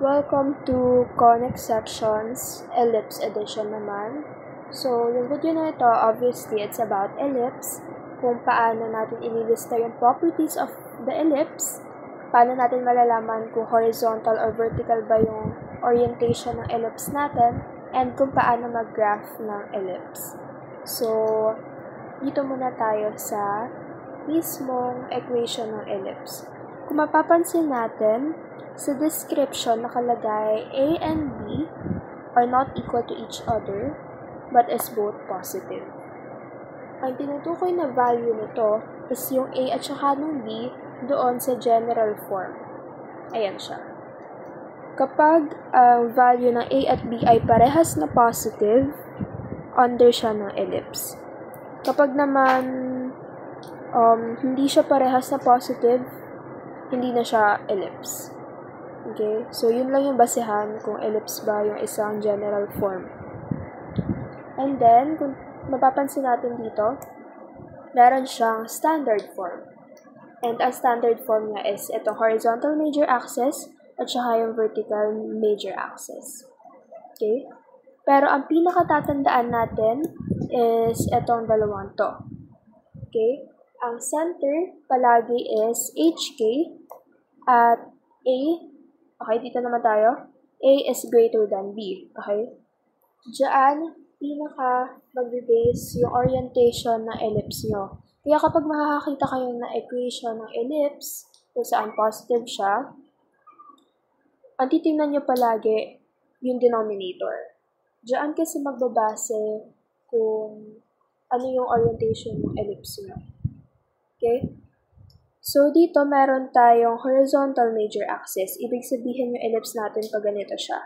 Welcome to Connect Sections, Ellipse Edition naman. So, yung video na ito, obviously, it's about ellipse, kung paano natin ililista yung properties of the ellipse, paano natin malalaman kung horizontal or vertical ba yung orientation ng ellipse natin, and kung paano mag-graph ng ellipse. So, dito muna tayo sa mismong equation ng ellipse. Kung mapapansin natin, sa description nakalagay A and B are not equal to each other but is both positive. Ang tinutukoy na value nito is yung A at saka ng B doon sa general form. Ayan siya. Kapag ang value ng A at B ay parehas na positive, under siya ng ellipse. Kapag naman hindi siya parehas na positive, hindi na siya ellipse. Okay? So, yun lang yung basehan kung ellipse ba yung isang general form. And then, kung mapapansin natin dito, meron siyang standard form. And ang standard form niya is ito, horizontal major axis at saka yung vertical major axis. Okay? Pero ang pinakatatandaan natin is itong dalawang to. Okay? Ang center palagi is HK at A. Okay, dito naman tayo. A is greater than B. Okay? Diyan, pinaka mag-base yung orientation ng ellipse nyo. Kaya kapag makakakita kayo na equation ng ellipse, kung saan positive siya, ang titingnan nyo palagi yung denominator. Diyan kasi magbabase kung ano yung orientation ng ellipse nyo. Okay? So, dito meron tayong horizontal major axis. Ibig sabihin yung ellipse natin pag ganito siya.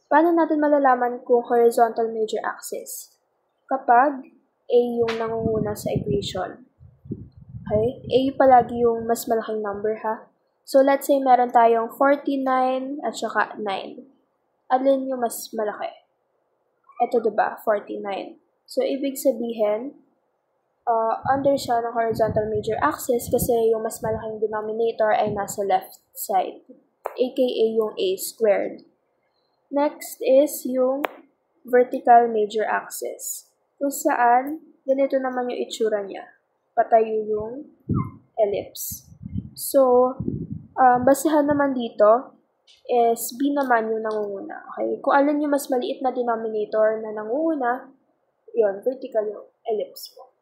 Paano natin malalaman kung horizontal major axis? Kapag A yung nangunguna sa equation. Okay? A palagi yung mas malaking number, ha? So, let's say meron tayong 49 at saka 9. Alin yung mas malaki? Ito, diba? 49. So, ibig sabihin, under siya ng horizontal major axis kasi yung mas malaking denominator ay nasa left side, aka yung A squared. Next is yung vertical major axis, kung saan ganito naman yung itsura niya. Patayo yung ellipse. So, basehan naman dito is B naman yung nangunguna. Okay? Kung alin yung mas maliit na denominator na nangunguna, yun, vertical yung ellipse mo.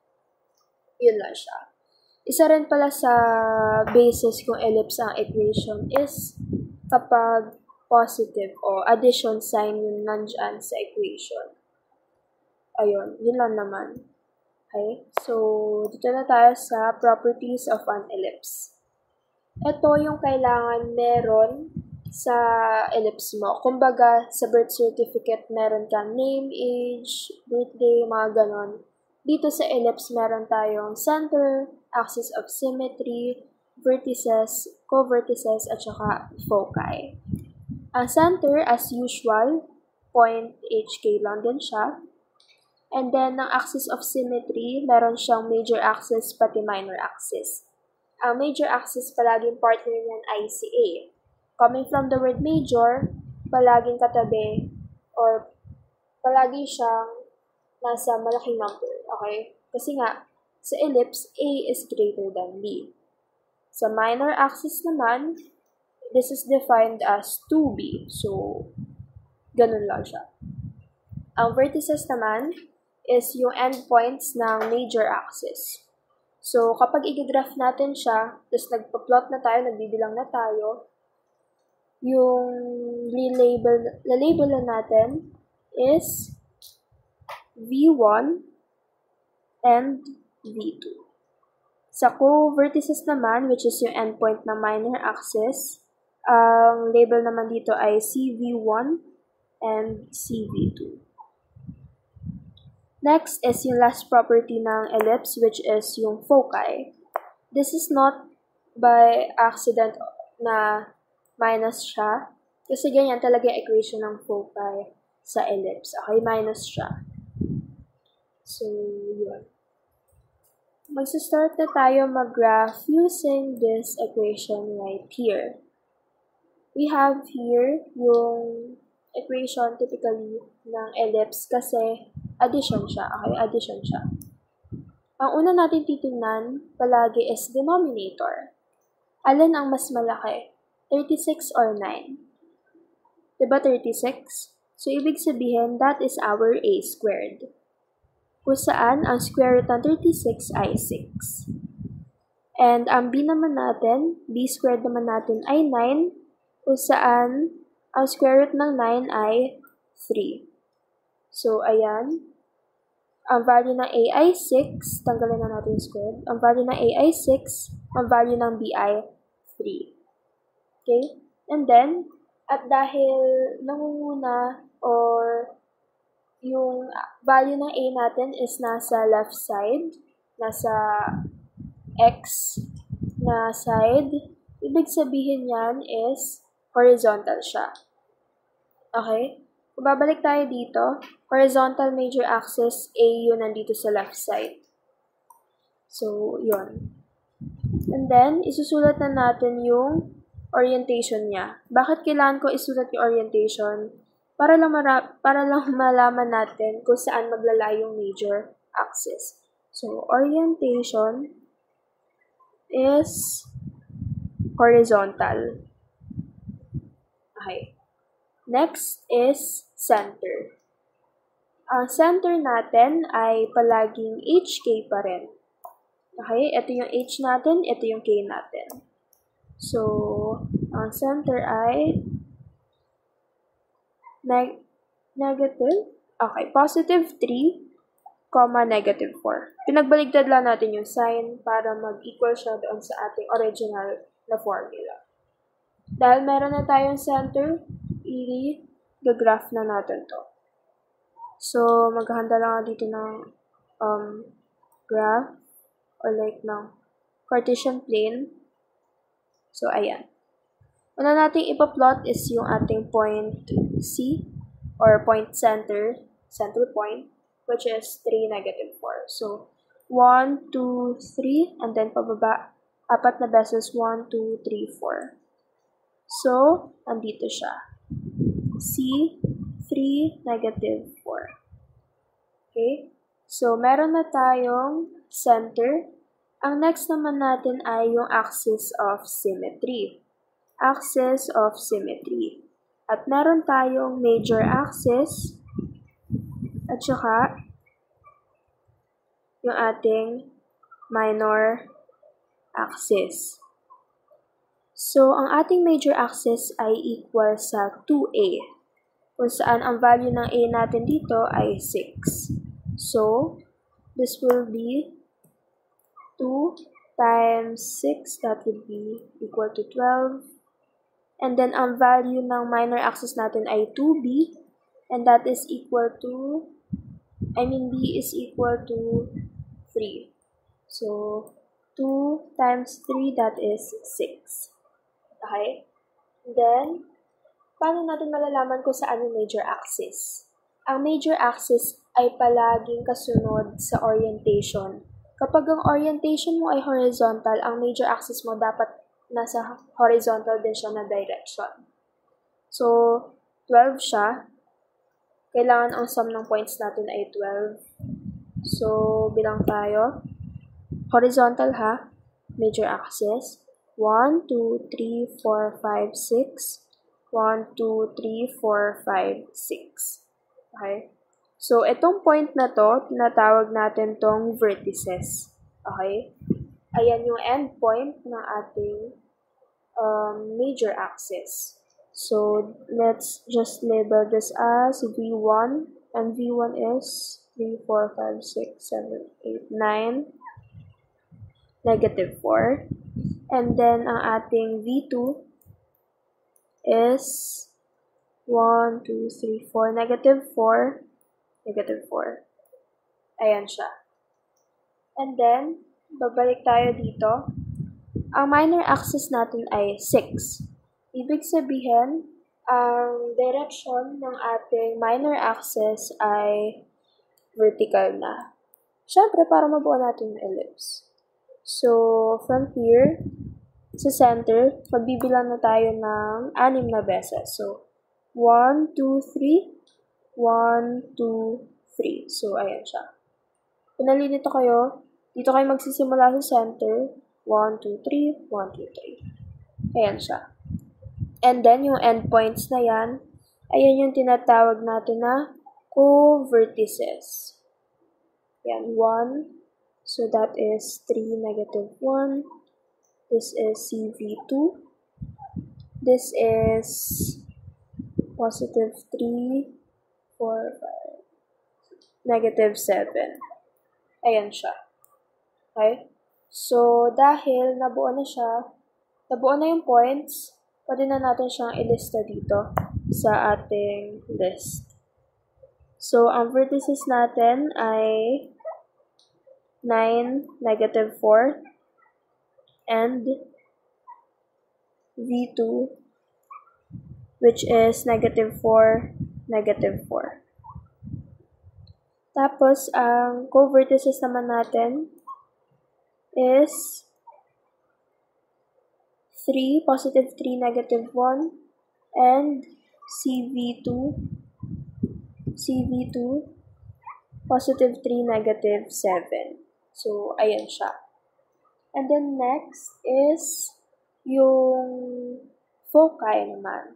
Yun lang siya. Isa rin pala sa basis kung ellipse ang equation is kapag positive o addition sign yung nandyan sa equation. Ayun, yun lang naman. Okay? So, dito na tayo sa properties of an ellipse. Ito yung kailangan meron sa ellipse mo. Kumbaga, sa birth certificate, meron kang name, age, birthday, mga ganon. Dito sa ellipse, meron tayong center, axis of symmetry, vertices, co-vertices, at saka foci. Ang center, as usual, point HK lang din siya. And then, ang axis of symmetry, meron siyang major axis pati minor axis. Ang major axis, palaging partner niyan ay si A. Coming from the word major, palaging katabi or palagi siyang nasa malaking number, okay? Kasi nga, sa ellipse, A is greater than B. Sa minor axis naman, this is defined as 2B. So, ganun lang siya. Ang vertices naman is yung endpoints ng major axis. So, kapag i-graph natin siya, tapos nagpa-plot na tayo, nagbibilang na tayo, yung label na natin is V1 and V2. Sa co-vertices naman, which is yung endpoint ng minor axis, ang label naman dito ay CV1 and CV2. Next is yung last property ng ellipse, which is yung foci. This is not by accident na minus siya, kasi ganyan talaga yung equation ng foci sa ellipse. Okay, minus siya. So, yun. Magsa-start na tayo mag-graph using this equation right here. we have here yung equation typically ng ellipse kasi addition siya. Okay, addition siya. Ang una natin titingnan palagi is denominator. Alin ang mas malaki? 36 or 9? Diba 36? So, ibig sabihin, that is our a squared. Kung saan, ang square root ng 36 ay 6. And ang b naman natin, b squared naman natin ay 9, kung saan, ang square root ng 9 ay 3. So, ayan. Ang value ng a ay 6. Tanggalin na natin yung squared. Ang value ng a ay 6. Ang value ng b ay 3. Okay? And then, at dahil nangunguna or yung value ng a natin is nasa left side, nasa x na side, ibig sabihin yan is horizontal siya. Okay? Kung babalik tayo dito, horizontal major axis, A yun nandito sa left side. So, yun. And then, isusulat na natin yung orientation niya. Bakit kailangan ko isulat yung orientation? Para lang malaman natin kung saan maglala yung major axis. So, orientation is horizontal. Okay. Next is center. Ang center natin ay palaging HK pa rin. Okay, ito yung H natin, ito yung K natin. So, ang center ay negative, okay, positive 3, negative 4. Pinagbaligtad lang natin yung sign para mag-equal siya doon sa ating original na formula. Dahil meron na tayong center, i-graph na natin to. So, maghahanda lang dito ng graph or like ng Cartesian plane. So, ayan. Una nating ipa-plot is yung ating point C or point center point, which is 3, negative 4. So, 1, 2, 3, and then pababa, 4 na beses, 1, 2, 3, 4. So, andito siya. C, 3, negative 4. Okay? So, meron na tayong center. Ang next naman natin ay yung axis of symmetry. Axis of symmetry. At meron tayong major axis at saka yung ating minor axis. So, ang ating major axis ay equal sa 2a, kung saan ang value ng a natin dito ay 6. So, this will be 2 times 6, that would be equal to 12. And then, ang value ng minor axis natin ay 2b, and that is equal to, b is equal to 3. So, 2 times 3, that is 6. Okay? Then, paano natin malalaman kung saan yung major axis? Ang major axis ay palaging kasunod sa orientation. Kapag ang orientation mo ay horizontal, ang major axis mo dapat nasa horizontal din siya na direction. So, 12 siya. Kailangan ang sum ng points natin ay 12. So, bilang tayo. Horizontal ha. Major axis. 1, 2, 3, 4, 5, 6. 1, 2, 3, 4, 5, 6. Okay? So, itong point na to, tinatawag natin tong vertices. Okay? Ayan yung end point ng ating major axis. So, let's just label this as V1. And V1 is 3, 4, 5, 6, 7, 8, 9. Negative 4. And then, ang ating V2 is 1, 2, 3, 4, negative 4, negative 4. Ayan siya. And then, babalik tayo dito. Ang minor axis natin ay 6. Ibig sabihin, ang direction ng ating minor axis ay vertical na. Siyempre, para mabuo natin yung ellipse. So, from here, sa center, magbibilang na tayo ng 6 na beses. So, 1, 2, 3, 1, 2, 3. So, ayan siya. Kung nalilito kayo, dito kayo magsisimula sa center. 1, 2, 3, 1, 2, 3. Ayan siya. And then, yung endpoints na yan, ayan yung tinatawag natin na co-vertices. Ayan, 1. So, that is 3, negative 1. This is CV2. This is positive 3, 4, 5, negative 7. Ayan siya. Okay? So, dahil nabuo na siya, nabuo na yung points, pwede na natin siyang ilista dito sa ating list. So, ang vertices natin ay 9, negative 4, and V2, which is negative 4, negative 4. Tapos, ang co-vertices naman natin is 3, positive 3, negative 1, and CV2, positive 3, negative 7. So, ayan siya. And then next is yung foci naman.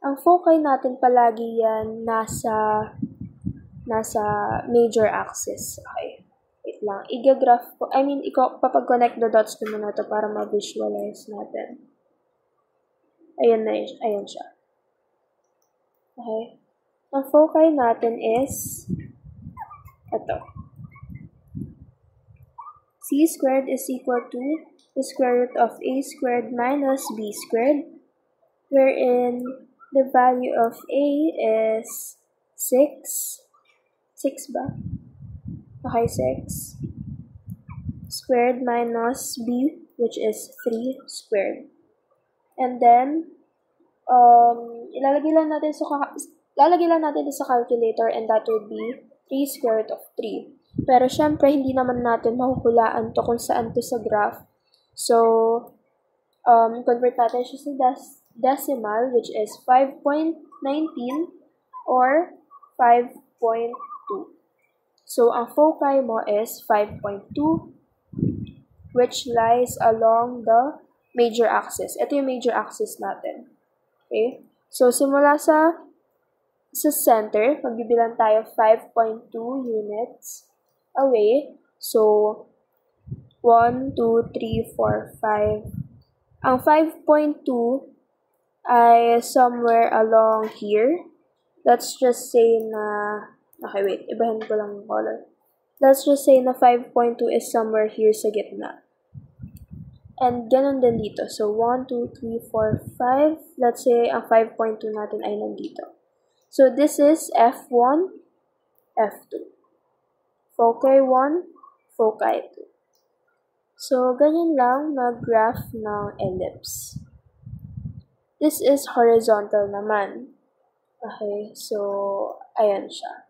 Ang foci natin palagi yan nasa major axis. Okay. Wait lang. I-graph ko. Papag-connect the dots ko muna to para ma-visualize natin. Ayan na yun. Ayan siya. Okay. Ang foci natin is ito. C squared is equal to the square root of a squared minus b squared, wherein the value of a is 6. 6 ba? Okay, 6. Squared minus b, which is 3 squared. And then, lalagay lang natin sa calculator, and that would be 3 square root of 3. Pero syempre, hindi naman natin mahuhulaan to kung saan to sa graph. So, convert natin siya sa decimal, which is 5.19 or 5.2. So, ang foci mo is 5.2, which lies along the major axis. Ito yung major axis natin. Okay? So, simula sa center, magbibilang tayo 5.2 units away. So, 1, 2, 3, 4, 5. Ang 5.2 ay somewhere along here. Let's just say na... Okay, wait. Ibahin ko lang yung color. Let's just say na 5.2 is somewhere here sa gitna. And ganun din dito. So, 1, 2, 3, 4, 5. Let's say ang 5.2 natin ay nandito. So, this is F1, F2. Foci 1, foci 2. So, ganyan lang mag-graph ng ellipse. This is horizontal naman. Okay, so, ayan siya.